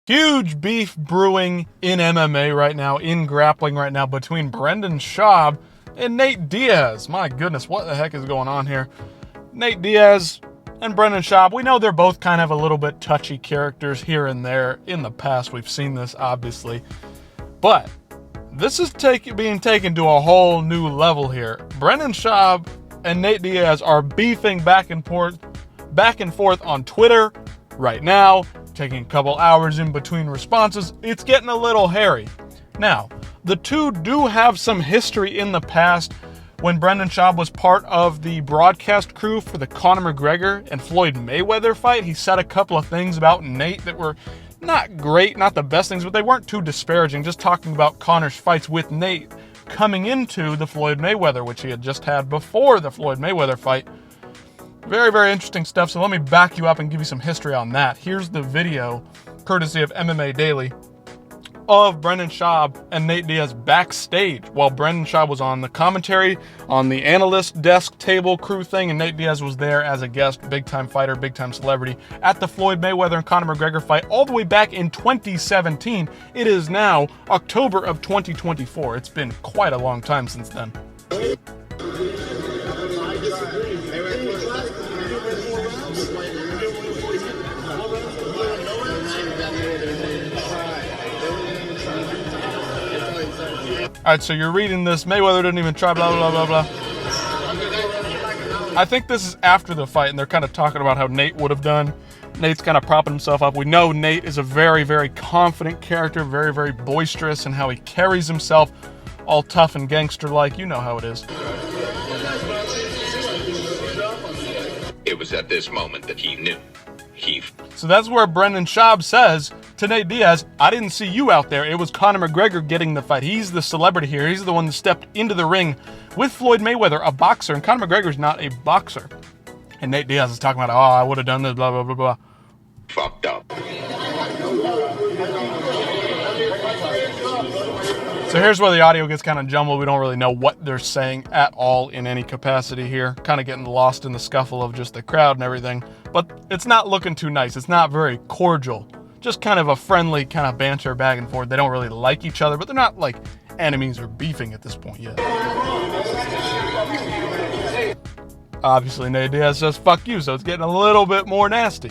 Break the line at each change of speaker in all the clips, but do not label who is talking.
Huge beef brewing in MMA right now, in grappling right now, between Brendan Schaub and Nate Diaz. My goodness, what the heck is going on here? Nate Diaz and Brendan Schaub, we know they're both kind of a little bit touchy characters here and there. In the past, we've seen this, obviously. But this is being taken to a whole new level here. Brendan Schaub and Nate Diaz are beefing back and forth on Twitter right now, taking a couple hours in between responses. It's getting a little hairy. Now, the two do have some history in the past. When Brendan Schaub was part of the broadcast crew for the Conor McGregor and Floyd Mayweather fight, he said a couple of things about Nate that were not great, not the best things, but they weren't too disparaging, just talking about Conor's fights with Nate coming into the Floyd Mayweather, which he had just had before the Floyd Mayweather fight. Very, very interesting stuff, so let me back you up and give you some history on that. Here's the video, courtesy of MMA Daily, of Brendan Schaub and Nate Diaz backstage while Brendan Schaub was on the commentary, on the analyst desk table crew thing, and Nate Diaz was there as a guest, big-time fighter, big-time celebrity, at the Floyd Mayweather and Conor McGregor fight all the way back in 2017. It is now October of 2024. It's been quite a long time since then. All right, so you're reading this. Mayweather didn't even try, blah, blah, blah, blah. I think this is after the fight, and they're kind of talking about how Nate would have done. Nate's kind of propping himself up. We know Nate is a very, very confident character, very, very boisterous in how he carries himself, all tough and gangster-like. You know how it is.
It was at this moment that he knew.
So that's where Brendan Schaub says to Nate Diaz, I didn't see you out there. It was Conor McGregor getting the fight. He's the celebrity here. He's the one that stepped into the ring with Floyd Mayweather, a boxer, and Conor McGregor's not a boxer. And Nate Diaz is talking about, oh, I would have done this, blah, blah, blah, blah.
Fucked up.
So here's where the audio gets kind of jumbled. We don't really know what they're saying at all in any capacity here. Kind of getting lost in the scuffle of just the crowd and everything. But it's not looking too nice. It's not very cordial. Just kind of a friendly kind of banter back and forth. They don't really like each other, but they're not like enemies or beefing at this point yet. Obviously, Nate Diaz says, fuck you, so it's getting a little bit more nasty.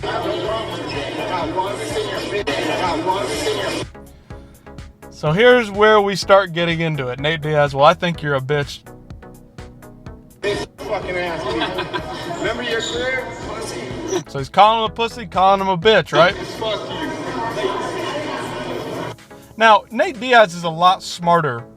So here's where we start getting into it. Nate Diaz, well, I think you're a bitch.
Fucking ass, people. Remember your career? Pussy.
So he's calling him a pussy, calling him a bitch, right?
Fuck you.
Now, Nate Diaz is a lot smarter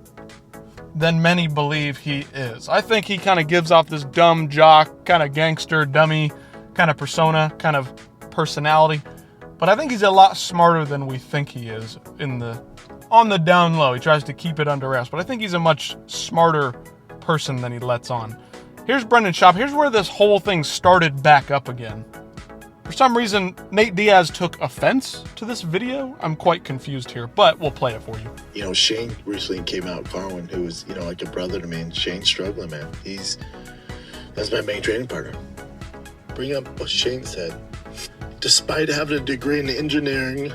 than many believe he is. I think he kind of gives off this dumb jock, kind of gangster, dummy kind of persona, kind of personality. But I think he's a lot smarter than we think he is on the down low. He tries to keep it under wraps, but I think he's a much smarter person than he lets on. Here's Brendan Schaub. Here's where this whole thing started back up again. For some reason, Nate Diaz took offense to this video. I'm quite confused here, but we'll play it for you.
You know, Shane recently came out, Carwin, who was, you know, like a brother to me, and Shane's struggling, man. That's my main training partner. Bring up what Shane said. Despite having a degree in engineering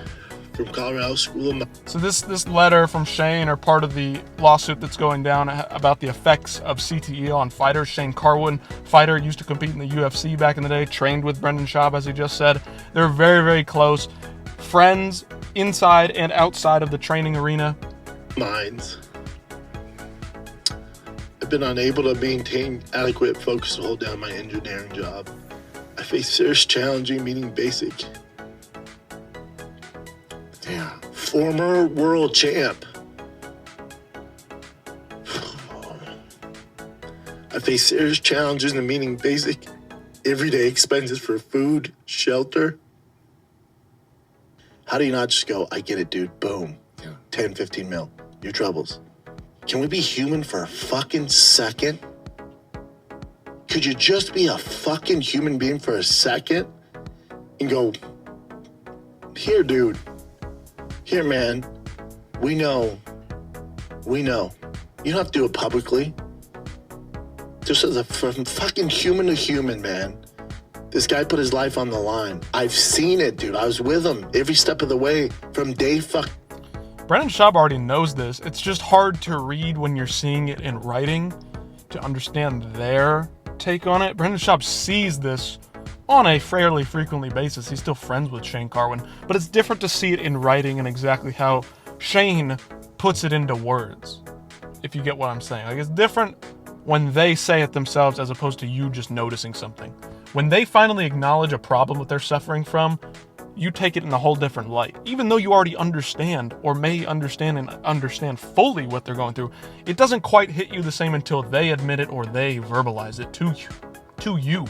from Colorado School of...
So this letter from Shane are part of the lawsuit that's going down about the effects of CTE on fighters. Shane Carwin, fighter, used to compete in the UFC back in the day, trained with Brendan Schaub, as he just said. They're very, very close. Friends inside and outside of the training arena.
Minds. I've been unable to maintain adequate focus to hold down my engineering job. I face serious challenging, meaning basic. Yeah. Former world champ. I face serious challenges in meeting basic everyday expenses for food, shelter. How do you not just go, I get it, dude, boom, 10, 15 mil, your troubles. Can we be human for a fucking second? Could you just be a fucking human being for a second and go, here, dude. Here, man, we know. You don't have to do it publicly. Just as from fucking human to human, man. This guy put his life on the line. I've seen it, dude. I was with him every step of the way from day fuck.
Brendan Schaub already knows this. It's just hard to read when you're seeing it in writing to understand their take on it. Brendan Schaub sees this on a fairly frequently basis. He's still friends with Shane Carwin, but it's different to see it in writing and exactly how Shane puts it into words, if you get what I'm saying. Like, it's different when they say it themselves as opposed to you just noticing something. When they finally acknowledge a problem that they're suffering from, you take it in a whole different light. Even though you already understand or may understand and understand fully what they're going through, it doesn't quite hit you the same until they admit it or they verbalize it to you.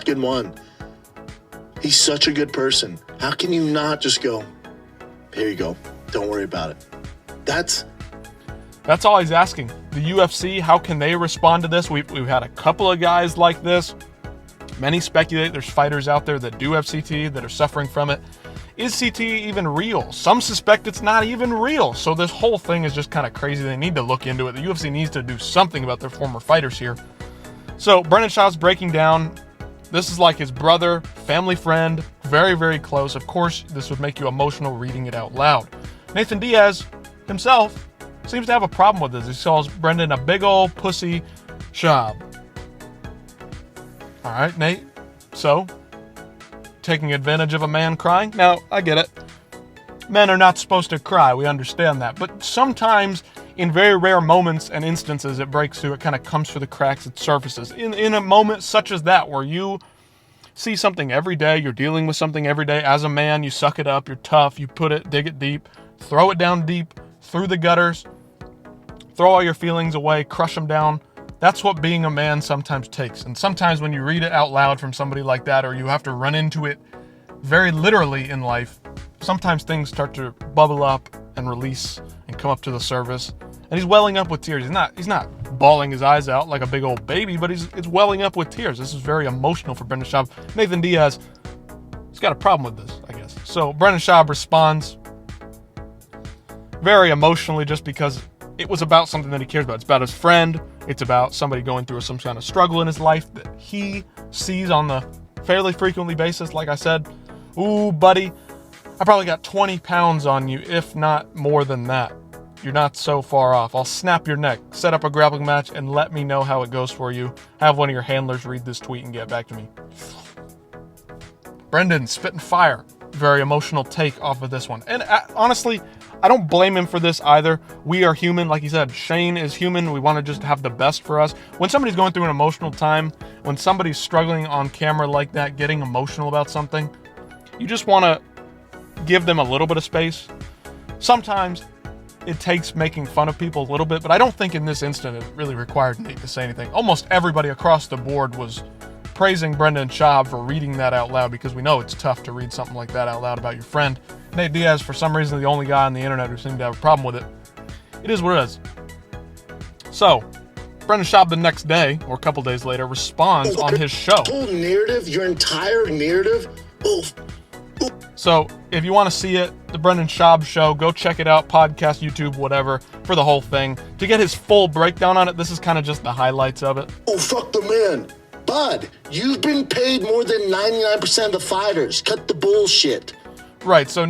Good one. He's such a good person. How can you not just go, here you go, don't worry about it? That's
all he's asking. The UFC, how can they respond to this? We've had a couple of guys like this. Many speculate there's fighters out there that do have CTE that are suffering from it. Is CTE even real? Some suspect it's not even real. So this whole thing is just kind of crazy. They need to look into it. The UFC needs to do something about their former fighters here. So Brendan Schaub's breaking down. This is like his brother, family friend, very, very close. Of course, this would make you emotional reading it out loud. Nathan Diaz himself seems to have a problem with this. He calls Brendan a big old pussy Schaub. All right, Nate. So, taking advantage of a man crying? Now, I get it. Men are not supposed to cry. We understand that. But sometimes, in very rare moments and instances, it breaks through. It kind of comes through the cracks. It surfaces. In a moment such as that, where you see something every day, you're dealing with something every day. As a man, you suck it up. You're tough. You put it, dig it deep, throw it down deep, through the gutters, throw all your feelings away, crush them down. That's what being a man sometimes takes. And sometimes when you read it out loud from somebody like that, or you have to run into it very literally in life, sometimes things start to bubble up and release and come up to the surface. And he's welling up with tears. He's not bawling his eyes out like a big old baby, but it's welling up with tears. This is very emotional for Brendan Schaub. Nathan Diaz, he's got a problem with this, I guess. So Brendan Schaub responds very emotionally just because it was about something that he cares about. It's about his friend. It's about somebody going through some kind of struggle in his life that he sees on the fairly frequently basis. Like I said, ooh, buddy, I probably got 20 pounds on you, if not more than that. You're not so far off. I'll snap your neck, set up a grappling match, and let me know how it goes for you. Have one of your handlers read this tweet and get back to me. Brendan, spitting fire. Very emotional take off of this one. And honestly, I don't blame him for this either. We are human. Like he said, Shane is human. We want to just have the best for us. When somebody's going through an emotional time, when somebody's struggling on camera like that, getting emotional about something, you just want to give them a little bit of space. Sometimes it takes making fun of people a little bit, but I don't think in this instant it really required Nate to say anything. Almost everybody across the board was praising Brendan Schaub for reading that out loud, because we know it's tough to read something like that out loud about your friend. Nate Diaz, for some reason, the only guy on the internet who seemed to have a problem with it. It is what it is. So, Brendan Schaub the next day, or a couple days later, responds on his show.
Whole narrative, your entire narrative.
So, if you want to see it, the Brendan Schaub show, go check it out, podcast, YouTube, whatever, for the whole thing. To get his full breakdown on it, this is kind of just the highlights of it.
Oh, fuck the man. Bud, you've been paid more than 99% of the fighters. Cut the bullshit.
Right, so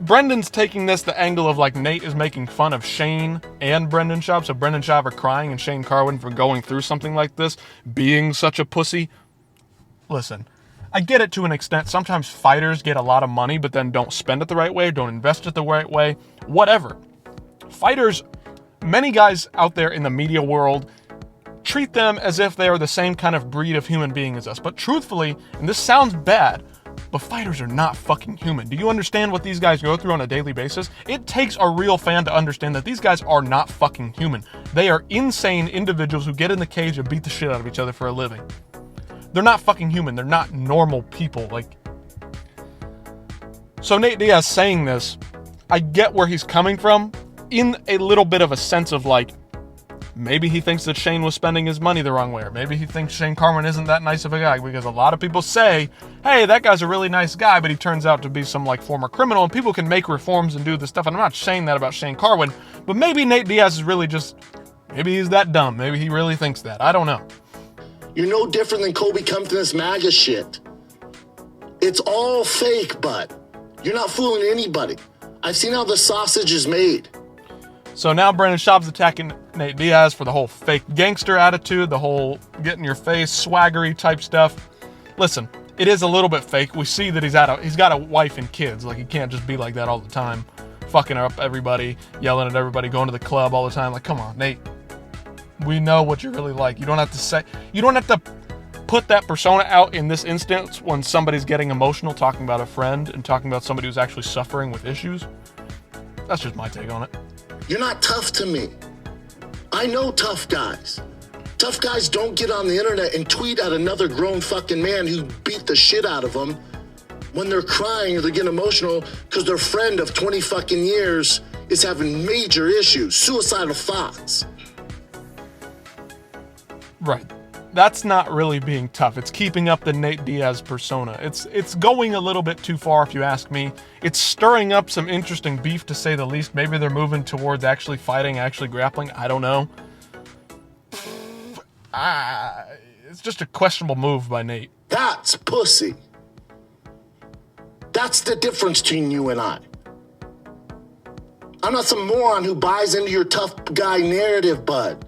Brendan's taking this the angle of like Nate is making fun of Shane and Brendan Schaub. So Brendan Schaub are crying and Shane Carwin for going through something like this, being such a pussy. Listen, I get it to an extent. Sometimes fighters get a lot of money, but then don't spend it the right way, don't invest it the right way, whatever. Fighters, many guys out there in the media world treat them as if they are the same kind of breed of human being as us. But truthfully, and this sounds bad, but fighters are not fucking human. Do you understand what these guys go through on a daily basis? It takes a real fan to understand that these guys are not fucking human. They are insane individuals who get in the cage and beat the shit out of each other for a living. They're not fucking human. They're not normal people. So Nate Diaz saying this, I get where he's coming from in a little bit of a sense of like, maybe he thinks that Shane was spending his money the wrong way, or maybe he thinks Shane Carwin isn't that nice of a guy, because a lot of people say, hey, that guy's a really nice guy, but he turns out to be some like former criminal, and people can make reforms and do this stuff, and I'm not saying that about Shane Carwin, but maybe Nate Diaz is really just, maybe he's that dumb, maybe he really thinks that, I don't know.
You're no different than Kobe coming to this MAGA shit. It's all fake, bud. You're not fooling anybody. I've seen how the sausage is made.
So now Brendan Schaub's attacking Nate Diaz for the whole fake gangster attitude, the whole get in your face, swaggery type stuff. Listen, it is a little bit fake. We see that he's got a wife and kids. Like, he can't just be like that all the time, fucking up everybody, yelling at everybody, going to the club all the time. Like, come on, Nate. We know what you're really like. You don't have to put that persona out in this instance when somebody's getting emotional talking about a friend and talking about somebody who's actually suffering with issues. That's just my take on it.
You're not tough to me. I know tough guys. Tough guys don't get on the internet and tweet at another grown fucking man who beat the shit out of them when they're crying or they're getting emotional because their friend of 20 fucking years is having major issues, suicidal thoughts.
Right. That's not really being tough. It's keeping up the Nate Diaz persona. It's going a little bit too far, if you ask me. It's stirring up some interesting beef, to say the least. Maybe they're moving towards actually fighting, actually grappling. I don't know. It's just a questionable move by Nate.
That's pussy. That's the difference between you and I. I'm not some moron who buys into your tough guy narrative, bud.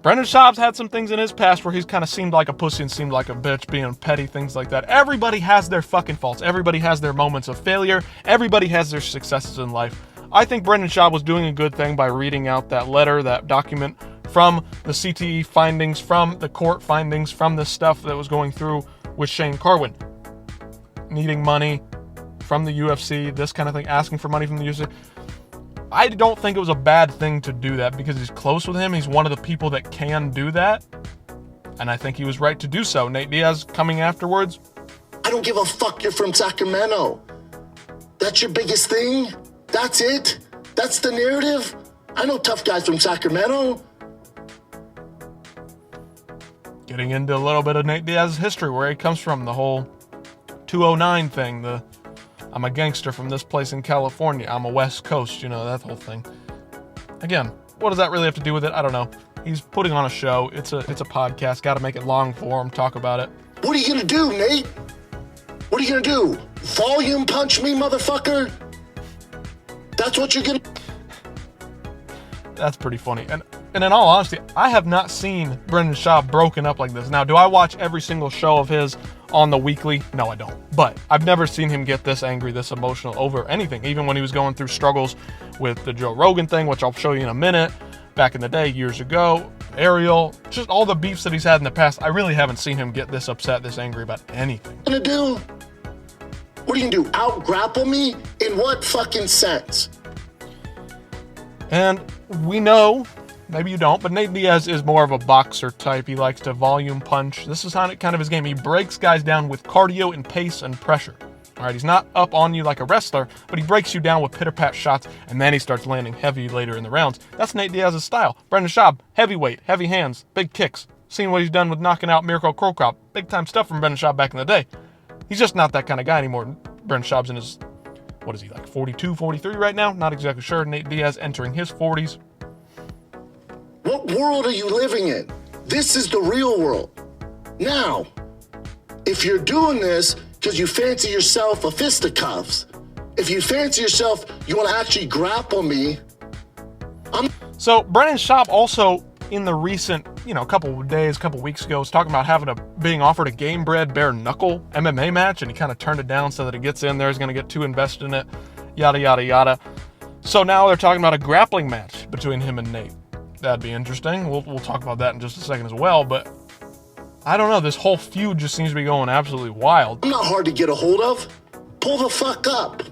Brendan Schaub's had some things in his past where he's kind of seemed like a pussy and seemed like a bitch, being petty, things like that. Everybody has their fucking faults. Everybody has their moments of failure. Everybody has their successes in life. I think Brendan Schaub was doing a good thing by reading out that letter, that document from the CTE findings, from the court findings, from the stuff that was going through with Shane Carwin. Needing money from the UFC, this kind of thing, asking for money from the UFC. I don't think it was a bad thing to do that because he's close with him. He's one of the people that can do that. And I think he was right to do so. Nate Diaz coming afterwards.
I don't give a fuck you're from Sacramento. That's your biggest thing? That's it? That's the narrative? I know tough guys from Sacramento.
Getting into a little bit of Nate Diaz's history, where he comes from, the whole 209 thing, I'm a gangster from this place in California. I'm a West Coast, that whole thing. Again, what does that really have to do with it? I don't know. He's putting on a show. It's a podcast. Got to make it long form. Talk about it.
What are you gonna do, Nate? What are you gonna do? Volume punch me, motherfucker? That's what you're gonna...
That's pretty funny. And in all honesty, I have not seen Brendan Schaub broken up like this. Now, do I watch every single show of his on the weekly? No, I don't. But I've never seen him get this angry, this emotional over anything. Even when he was going through struggles with the Joe Rogan thing, which I'll show you in a minute, back in the day, years ago, Ariel, just all the beefs that he's had in the past, I really haven't seen him get this upset, this angry about anything.
What are you gonna do? What are you gonna do? Out-grapple me? In what fucking sense?
And we know, maybe you don't, but Nate Diaz is more of a boxer type. He likes to volume punch. This is kind of his game. He breaks guys down with cardio and pace and pressure. All right, he's not up on you like a wrestler, but he breaks you down with pitter-pat shots, and then he starts landing heavy later in the rounds. That's Nate Diaz's style. Brendan Schaub, heavyweight, heavy hands, big kicks. Seen what he's done with knocking out Mirko Cro Cop. Big-time stuff from Brendan Schaub back in the day. He's just not that kind of guy anymore. Brendan Schaub's in his, 42, 43 right now? Not exactly sure. Nate Diaz entering his 40s.
What world are you living in? This is the real world. Now, if you're doing this because you fancy yourself a fisticuffs, if you fancy yourself, you want to actually grapple me.
So Brendan Schaub also, in the recent, couple weeks ago, was talking about being offered a game bred bare knuckle MMA match, and he kind of turned it down so that he gets in there. He's going to get too invested in it, yada, yada, yada. So now they're talking about a grappling match between him and Nate. That'd be interesting. We'll talk about that in just a second as well, but I don't know. This whole feud just seems to be going absolutely wild.
I'm not hard to get a hold of. Pull the fuck up.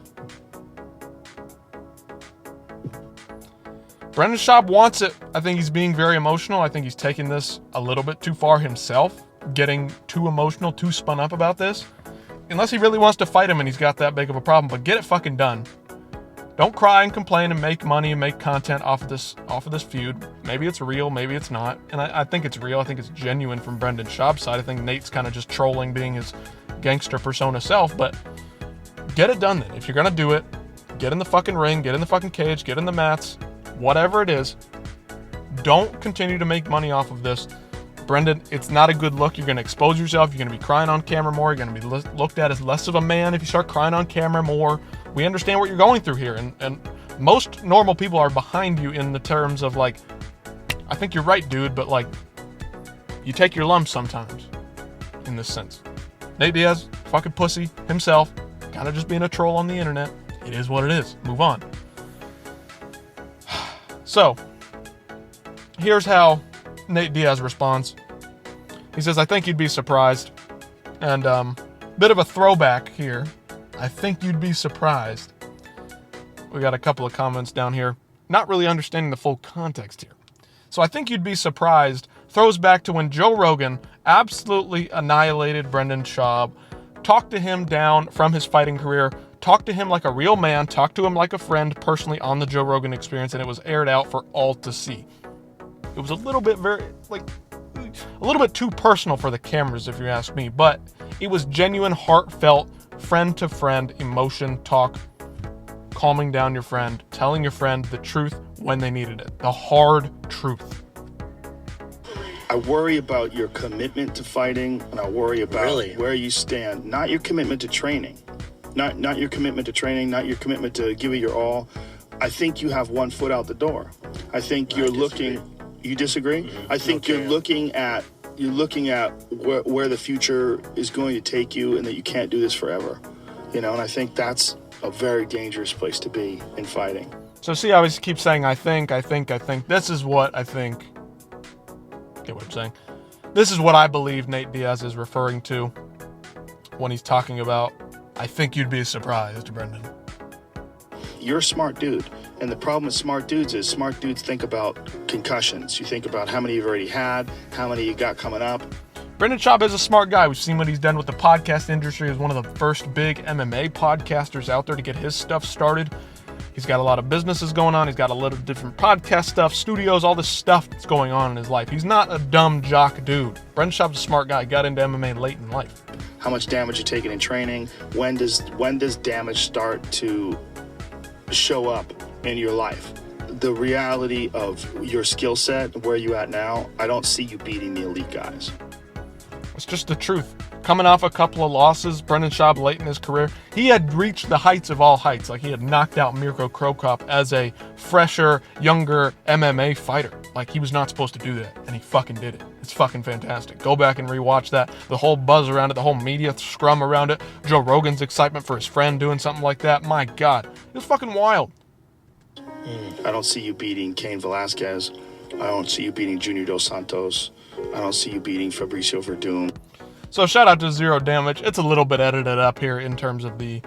Brendan Schaub wants it. I think he's being very emotional. I think he's taking this a little bit too far himself, getting too emotional, too spun up about this. Unless he really wants to fight him and he's got that big of a problem, but get it fucking done. Don't cry and complain and make money and make content off of this feud. Maybe it's real, maybe it's not. And I think it's real. I think it's genuine from Brendan Schaub's side. I think Nate's kind of just trolling, being his gangster persona self. But get it done then. If you're going to do it, get in the fucking ring, get in the fucking cage, get in the mats, whatever it is. Don't continue to make money off of this. Brendan, it's not a good look. You're going to expose yourself. You're going to be crying on camera more. You're going to be looked at as less of a man if you start crying on camera more. We understand what you're going through here. And most normal people are behind you in the terms of like, I think you're right, dude, but like, you take your lumps sometimes in this sense. Nate Diaz, fucking pussy himself, kind of just being a troll on the internet. It is what it is. Move on. So, here's how Nate Diaz responds. He says, I think you'd be surprised. And bit of a throwback here. I think you'd be surprised. We got a couple of comments down here, not really understanding the full context here. So I think you'd be surprised throws back to when Joe Rogan absolutely annihilated Brendan Schaub, talked to him down from his fighting career, talked to him like a real man, talked to him like a friend personally on the Joe Rogan Experience, and it was aired out for all to see. It was a little bit a little bit too personal for the cameras, if you ask me, but it was genuine, heartfelt, friend-to-friend emotion talk, calming down your friend, telling your friend the truth when they needed it, the hard truth.
I worry about your commitment to fighting, and I worry about where you stand, not your commitment to training. Not your commitment to training, not your commitment to give it your all. I think you have one foot out the door. I think you're looking. You disagree? Mm-hmm. I think you're looking at where the future is going to take you, and that you can't do this forever. And I think that's a very dangerous place to be in fighting.
So see, I always keep saying I think. This is what I think. Get what I'm saying? This is what I believe Nate Diaz is referring to when he's talking about, I think you'd be surprised, Brendan.
You're a smart dude. And the problem with smart dudes is smart dudes think about concussions. You think about how many you've already had, how many you got coming up.
Brendan Schaub is a smart guy. We've seen what he's done with the podcast industry. He's one of the first big MMA podcasters out there to get his stuff started. He's got a lot of businesses going on. He's got a lot of different podcast stuff, studios, all this stuff that's going on in his life. He's not a dumb jock dude. Brendan Schaub's a smart guy. He got into MMA late in life.
How much damage you taking in training? When does damage start to show up in your life? The reality of your skill set, where you at now, I don't see you beating the elite guys.
It's just the truth. Coming off a couple of losses, Brendan Schaub late in his career, he had reached the heights of all heights. Like, he had knocked out Mirko Krokop as a fresher, younger MMA fighter. Like, he was not supposed to do that, and he fucking did it. It's fucking fantastic. Go back and rewatch that. The whole buzz around it, the whole media scrum around it, Joe Rogan's excitement for his friend doing something like that. My God, it was fucking wild.
I don't see you beating Cain Velasquez. I don't see you beating Junior Dos Santos. I don't see you beating Fabricio Verdun.
So shout out to Zero Damage. It's a little bit edited up here in terms of the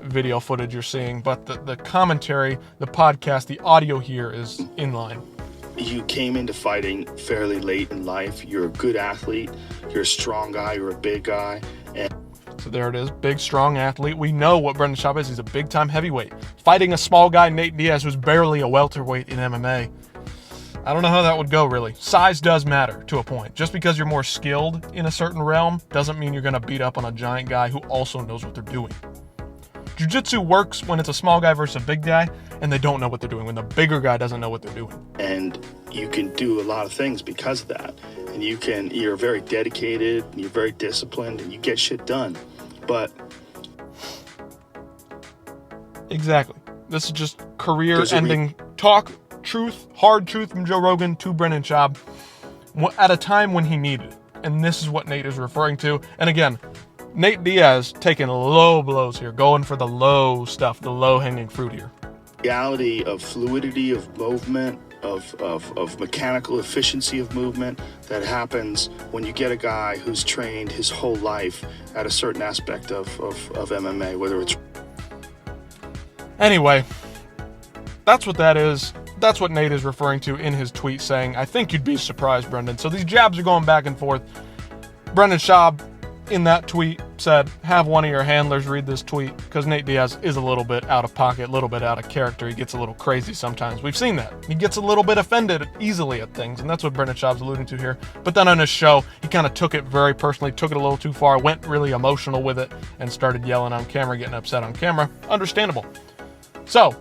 video footage you're seeing, but the commentary, the podcast, the audio here is in line.
You came into fighting fairly late in life. You're a good athlete. You're a strong guy. You're a big guy.
So there it is. Big, strong athlete. We know what Brendan Schaub is. He's a big-time heavyweight. Fighting a small guy, Nate Diaz, who's barely a welterweight in MMA. I don't know how that would go, really. Size does matter to a point. Just because you're more skilled in a certain realm doesn't mean you're going to beat up on a giant guy who also knows what they're doing. Jiu-jitsu works when it's a small guy versus a big guy, and they don't know what they're doing, when the bigger guy doesn't know what they're doing.
And you can do a lot of things because of that. And you're very dedicated, and you're very disciplined, and you get shit done. But
exactly. This is just career-ending talk, truth, hard truth from Joe Rogan to Brendan Schaub at a time when he needed it. And this is what Nate is referring to. And again, Nate Diaz taking low blows here, going for the low stuff, the low-hanging fruit here.
Reality of fluidity of movement, of mechanical efficiency of movement that happens when you get a guy who's trained his whole life at a certain aspect of MMA, whether it's...
Anyway, that's what that is. That's what Nate is referring to in his tweet saying, I think you'd be surprised, Brendan. So these jabs are going back and forth. Brendan Schaub, in that tweet, said, have one of your handlers read this tweet, because Nate Diaz is a little bit out of pocket, a little bit out of character. He gets a little crazy sometimes. We've seen that. He gets a little bit offended easily at things, and that's what Brendan Schaub's alluding to here. But then on his show, he kind of took it very personally, took it a little too far, went really emotional with it, and started yelling on camera, getting upset on camera. Understandable. So,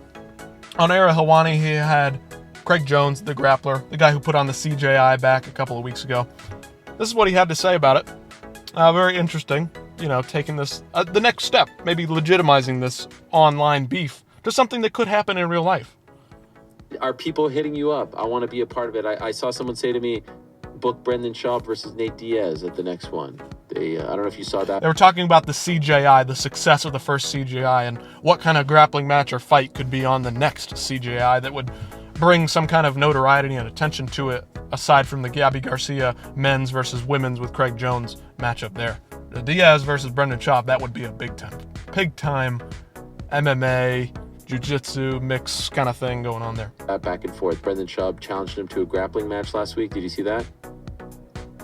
on Era Hawani, he had Craig Jones, the grappler, the guy who put on the CJI back a couple of weeks ago. This is what he had to say about it. Very interesting. You know, taking this, the next step, maybe legitimizing this online beef to something that could happen in real life.
Are people hitting you up? I want to be a part of it. I saw someone say to me, book Brendan Schaub versus Nate Diaz at the next one. I don't know if you saw that.
They were talking about the CJI, the success of the first CJI, and what kind of grappling match or fight could be on the next CJI that would bring some kind of notoriety and attention to it, aside from the Gabby Garcia men's versus women's with Craig Jones matchup there. The Diaz versus Brendan Schaub, that would be a big time MMA, jiu-jitsu mix kind of thing going on there.
Back and forth. Brendan Schaub challenged him to a grappling match last week. Did you see that?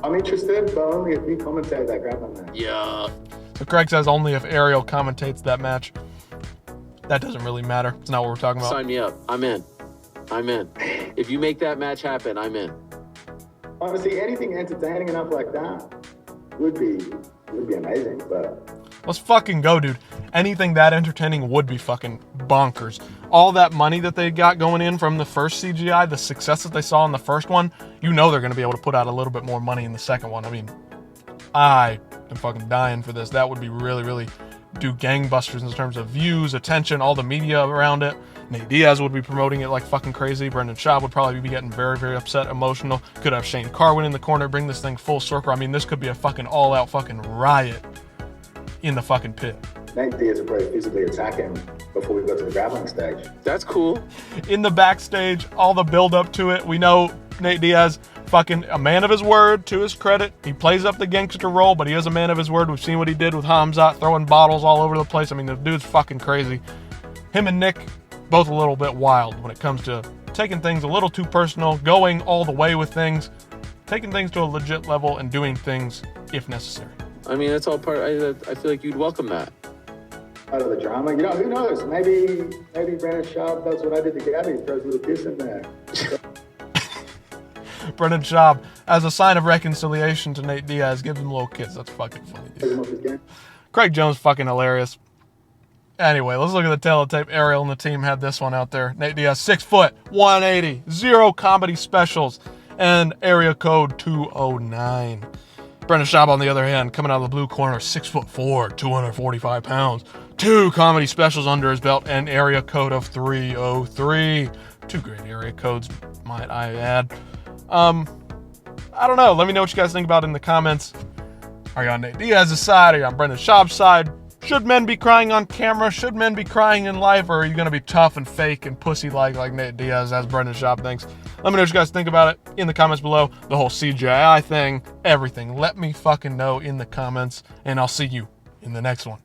I'm interested, but only if you commentate that grappling match.
Yeah.
So Craig says only if Ariel commentates that match. That doesn't really matter. It's not what we're talking about.
Sign me up. I'm in. If you make that match happen, I'm in.
Honestly, anything entertaining enough like that would be amazing, but
Let's fucking go, dude. Anything that entertaining would be fucking bonkers. All that money that they got going in from the first CGI, the success that they saw in the first one, you know they're going to be able to put out a little bit more money in the second one. I mean, I am fucking dying for this. That would be really, really do gangbusters in terms of views, attention, all the media around it. Nate Diaz would be promoting it like fucking crazy. Brendan Schaub would probably be getting very, very upset, emotional. Could have Shane Carwin in the corner, bring this thing full circle. I mean, this could be a fucking all-out fucking riot in the fucking pit.
Nate Diaz would probably physically attack him before we got to the grappling stage.
That's cool.
In the backstage, all the build up to it, we know Nate Diaz, fucking a man of his word, to his credit. He plays up the gangster role, but he is a man of his word. We've seen what he did with Hamzat, throwing bottles all over the place. I mean, the dude's fucking crazy. Him and Nick, both a little bit wild when it comes to taking things a little too personal, going all the way with things, taking things to a legit level, and doing things if necessary.
I mean, that's all part. I feel like you'd welcome that.
Part of the drama, you know, who knows? Maybe Brendan Schaub does what I did to Gabby, throws a little kiss in there.
Brendan Schaub, as a sign of reconciliation to Nate Diaz, gives him a little kiss. That's fucking funny, dude. Craig Jones, fucking hilarious. Anyway, let's look at the teletape. Ariel and the team had this one out there. Nate Diaz, 6 foot, 180, 0 comedy specials, and area code 209. Brendan Schaub, on the other hand, coming out of the blue corner, 6'4", 245 pounds, 2 comedy specials under his belt, and area code of 303. 2 great area codes, might I add. I don't know. Let me know what you guys think about it in the comments. Are you on Nate Diaz's side? Are you on Brendan Schaub's side? Should men be crying on camera? Should men be crying in life? Or are you going to be tough and fake and pussy-like Nate Diaz, as Brendan Schaub thinks? Let me know what you guys think about it in the comments below. The whole CGI thing, everything. Let me fucking know in the comments, and I'll see you in the next one.